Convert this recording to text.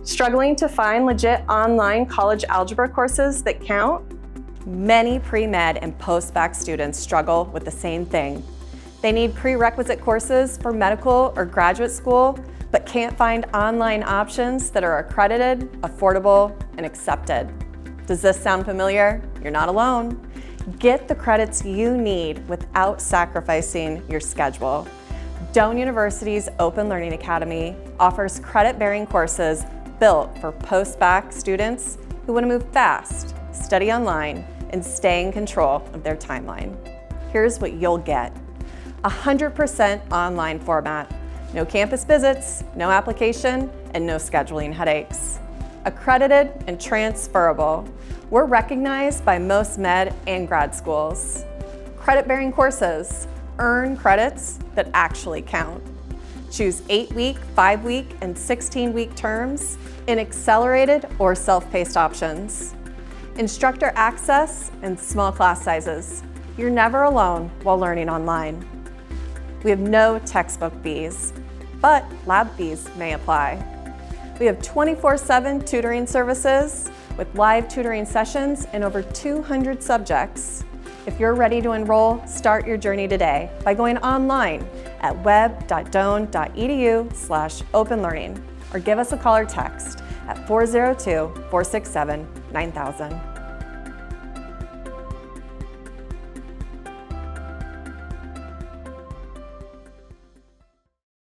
Struggling to find legit online college algebra courses that count? Many pre-med and post-bac students struggle with the same thing. They need prerequisite courses for medical or graduate school, but can't find online options that are accredited, affordable, and accepted. Does this sound familiar? You're not alone. Get the credits you need without sacrificing your schedule. Doane University's Open Learning Academy offers credit-bearing courses built for post-bac students who want to move fast, study online, and stay in control of their timeline. Here's what you'll get: 100% online format, no campus visits, no application, and no scheduling headaches. Accredited and transferable. We're recognized by most med and grad schools. Credit-bearing courses. Earn credits that actually count. Choose 8-week, 5-week, and 16-week terms in accelerated or self-paced options. Instructor access and small class sizes. You're never alone while learning online. We have no textbook fees, but lab fees may apply. We have 24/7 tutoring services with live tutoring sessions in over 200 subjects. If you're ready to enroll, start your journey today by going online at web.doane.edu/openlearning or give us a call or text at 402-467-9000.